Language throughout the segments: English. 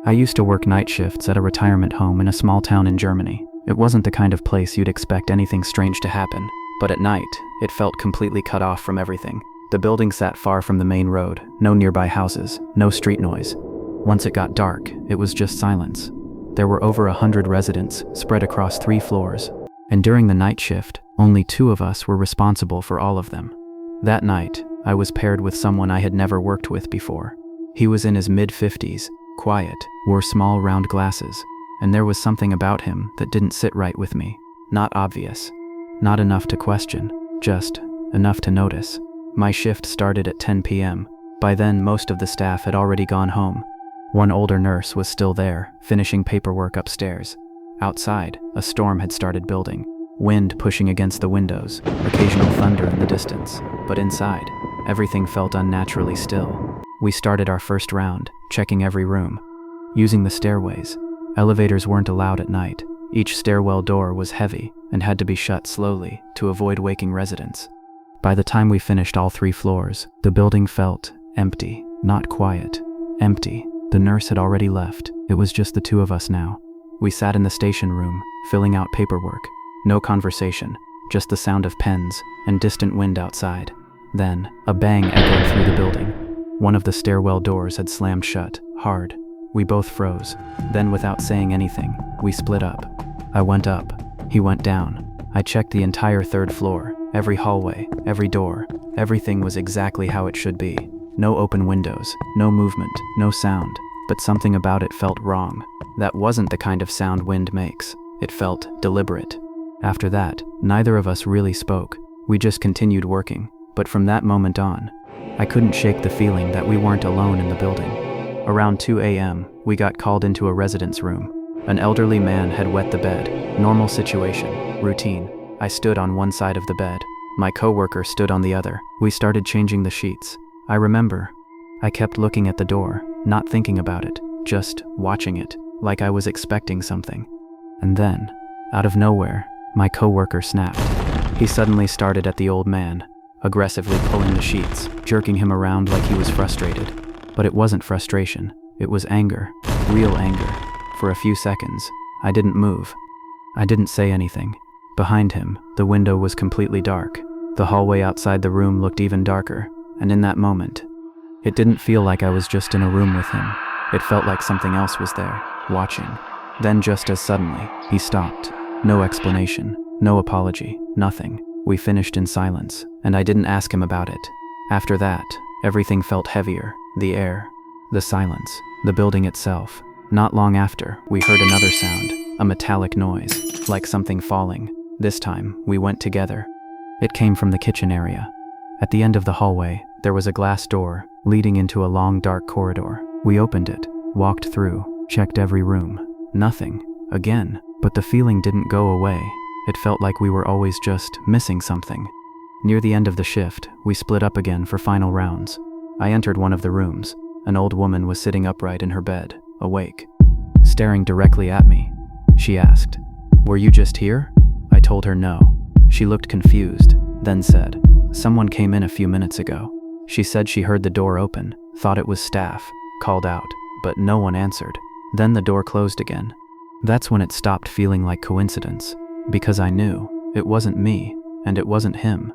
I used to work night shifts at a retirement home in a small town in Germany. It wasn't the kind of place you'd expect anything strange to happen, but at night, it felt completely cut off from everything. The building sat far from the main road, no nearby houses, no street noise. Once it got dark, it was just silence. There were over 100 residents spread across 3 floors, and during the night shift, only 2 of us were responsible for all of them. That night, I was paired with someone I had never worked with before. He was in his mid-50s, quiet, wore small round glasses, and there was something about him that didn't sit right with me. Not obvious, not enough to question, just enough to notice. My shift started at 10 p.m. By then, most of the staff had already gone home. One older nurse was still there, finishing paperwork upstairs. Outside, a storm had started building, wind pushing against the windows, occasional thunder in the distance. But inside, everything felt unnaturally still. We started our first round, checking every room. Using the stairways. Elevators weren't allowed at night. Each stairwell door was heavy and had to be shut slowly to avoid waking residents. By the time we finished all 3 floors, the building felt empty, not quiet, empty. The nurse had already left. It was just the 2 of us now. We sat in the station room, filling out paperwork. No conversation, just the sound of pens and distant wind outside. Then, a bang echoed through the building. One of the stairwell doors had slammed shut, hard. We both froze. Then, without saying anything, we split up. I went up. He went down. I checked the entire 3rd floor, every hallway, every door. Everything was exactly how it should be. No open windows, no movement, no sound. But something about it felt wrong. That wasn't the kind of sound wind makes. It felt deliberate. After that, neither of us really spoke. We just continued working. But from that moment on, I couldn't shake the feeling that we weren't alone in the building. Around 2 a.m., we got called into a resident's room. An elderly man had wet the bed. Normal situation, routine. I stood on one side of the bed. My coworker stood on the other. We started changing the sheets. I remember, I kept looking at the door, not thinking about it, just watching it, like I was expecting something. And then, out of nowhere, my coworker snapped. He suddenly started at the old man, aggressively pulling the sheets, jerking him around like he was frustrated. But it wasn't frustration, it was anger, real anger. For a few seconds, I didn't move. I didn't say anything. Behind him, the window was completely dark. The hallway outside the room looked even darker, and in that moment, it didn't feel like I was just in a room with him. It felt like something else was there, watching. Then just as suddenly, he stopped. No explanation, no apology, nothing. We finished in silence, and I didn't ask him about it. After that, everything felt heavier. The air, the silence, the building itself. Not long after, we heard another sound, a metallic noise, like something falling. This time, we went together. It came from the kitchen area. At the end of the hallway, there was a glass door leading into a long dark corridor. We opened it, walked through, checked every room. Nothing. Again. But the feeling didn't go away. It felt like we were always just missing something. Near the end of the shift, we split up again for final rounds. I entered one of the rooms. An old woman was sitting upright in her bed, awake, staring directly at me. She asked, "Were you just here?" I told her no. She looked confused, then said, "Someone came in a few minutes ago." She said she heard the door open, thought it was staff, called out, but no one answered. Then the door closed again. That's when it stopped feeling like coincidence, because I knew it wasn't me, and it wasn't him.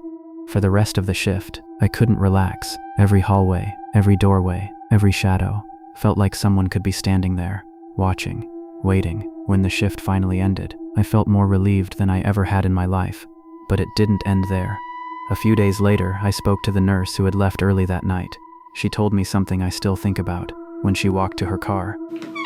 For the rest of the shift, I couldn't relax. Every hallway, every doorway, every shadow felt like someone could be standing there, watching, waiting. When the shift finally ended, I felt more relieved than I ever had in my life. But it didn't end there. A few days later, I spoke to the nurse who had left early that night. She told me something I still think about. When she walked to her car,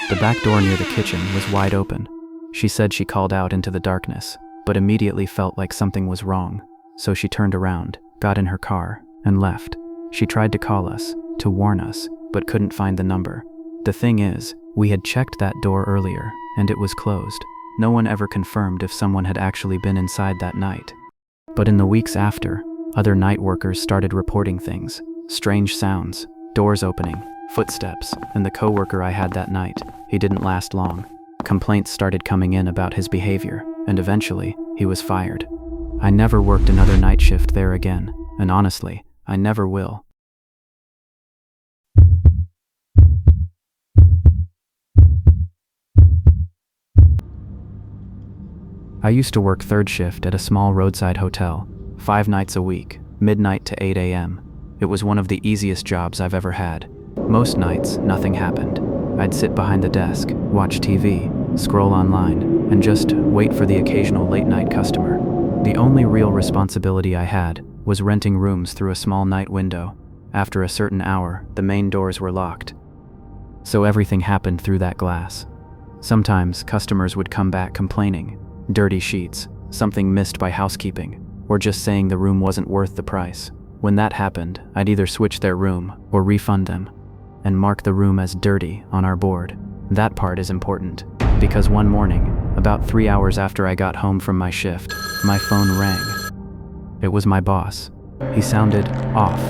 the back door near the kitchen was wide open. She said she called out into the darkness, but immediately felt like something was wrong. So she turned around, got in her car, and left. She tried to call us, to warn us, but couldn't find the number. The thing is, we had checked that door earlier, and it was closed. No one ever confirmed if someone had actually been inside that night. But in the weeks after, other night workers started reporting things. Strange sounds, doors opening, footsteps, and the coworker I had that night, he didn't last long. Complaints started coming in about his behavior, and eventually, he was fired. I never worked another night shift there again, and honestly, I never will. I used to work third shift at a small roadside hotel, 5 nights a week, midnight to 8 a.m. It was one of the easiest jobs I've ever had. Most nights, nothing happened. I'd sit behind the desk, watch TV, scroll online, and just wait for the occasional late-night customer. The only real responsibility I had was renting rooms through a small night window. After a certain hour, the main doors were locked. So everything happened through that glass. Sometimes customers would come back complaining, dirty sheets, something missed by housekeeping, or just saying the room wasn't worth the price. When that happened, I'd either switch their room or refund them, and mark the room as dirty on our board. That part is important, because one morning, about 3 hours after I got home from my shift, my phone rang. It was my boss. He sounded off,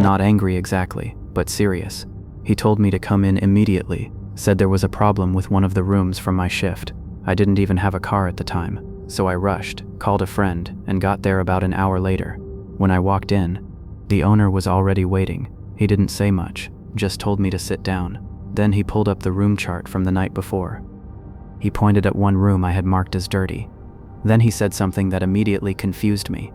not angry exactly, but serious. He told me to come in immediately, said there was a problem with one of the rooms from my shift. I didn't even have a car at the time, so I rushed, called a friend, and got there about an hour later. When I walked in, the owner was already waiting. He didn't say much, just told me to sit down. Then he pulled up the room chart from the night before. He pointed at one room I had marked as dirty. Then he said something that immediately confused me.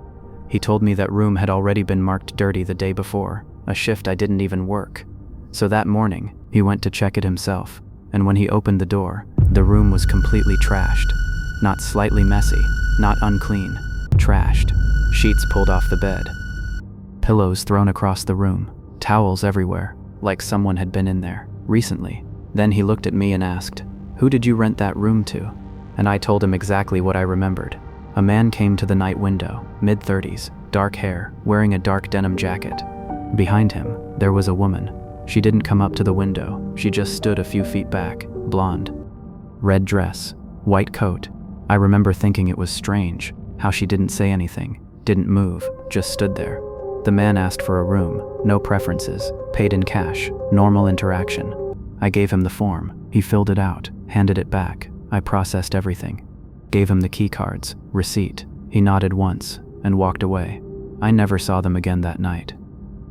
He told me that room had already been marked dirty the day before, a shift I didn't even work. So that morning, he went to check it himself, and when he opened the door, the room was completely trashed. Not slightly messy, not unclean, trashed. Sheets pulled off the bed. Pillows thrown across the room, towels everywhere, like someone had been in there recently. Then he looked at me and asked, "Who did you rent that room to?" And I told him exactly what I remembered. A man came to the night window, mid-30s, dark hair, wearing a dark denim jacket. Behind him, there was a woman. She didn't come up to the window, she just stood a few feet back, blonde. Red dress, white coat. I remember thinking it was strange, how she didn't say anything, didn't move, just stood there. The man asked for a room, no preferences, paid in cash, normal interaction. I gave him the form, he filled it out, handed it back. I processed everything. Gave him the key cards, receipt. He nodded once, and walked away. I never saw them again that night.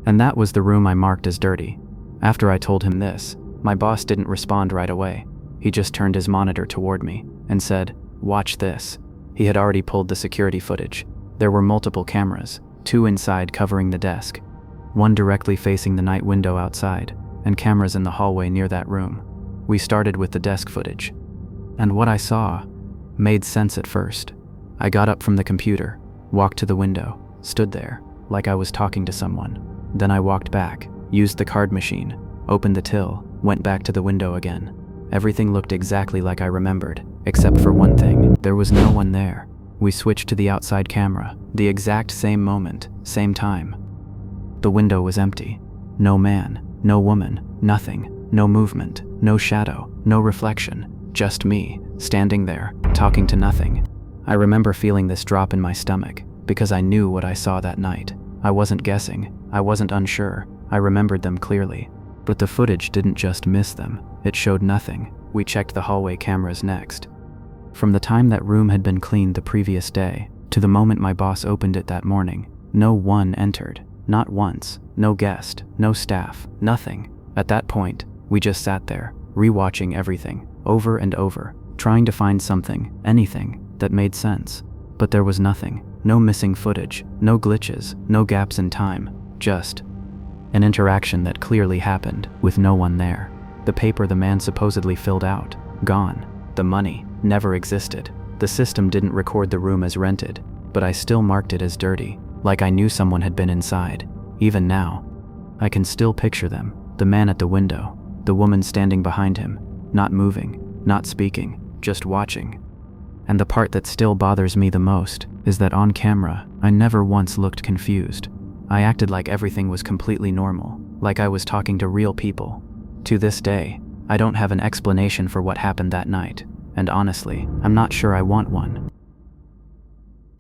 And that was the room I marked as dirty. After I told him this, my boss didn't respond right away. He just turned his monitor toward me, and said, "Watch this." He had already pulled the security footage. There were multiple cameras, 2 inside covering the desk, 1 directly facing the night window outside, and cameras in the hallway near that room. We started with the desk footage. And what I saw made sense at first. I got up from the computer, walked to the window, stood there, like I was talking to someone. Then I walked back, used the card machine, opened the till, went back to the window again. Everything looked exactly like I remembered, except for one thing. There was no one there. We switched to the outside camera, the exact same moment, same time. The window was empty. No man, no woman, nothing, no movement, no shadow, no reflection, just me, standing there, talking to nothing. I remember feeling this drop in my stomach, because I knew what I saw that night. I wasn't guessing, I wasn't unsure, I remembered them clearly. But the footage didn't just miss them, it showed nothing. We checked the hallway cameras next. From the time that room had been cleaned the previous day, to the moment my boss opened it that morning, no one entered, not once, no guest, no staff, nothing. At that point, we just sat there, rewatching everything, over and over, trying to find something, anything, that made sense. But there was nothing, no missing footage, no glitches, no gaps in time, just an interaction that clearly happened, with no one there. The paper the man supposedly filled out, gone. The money never existed. The system didn't record the room as rented, but I still marked it as dirty, like I knew someone had been inside. Even now, I can still picture them, the man at the window, the woman standing behind him, not moving, not speaking, just watching. And the part that still bothers me the most is that on camera, I never once looked confused. I acted like everything was completely normal, like I was talking to real people. To this day, I don't have an explanation for what happened that night, and honestly, I'm not sure I want one.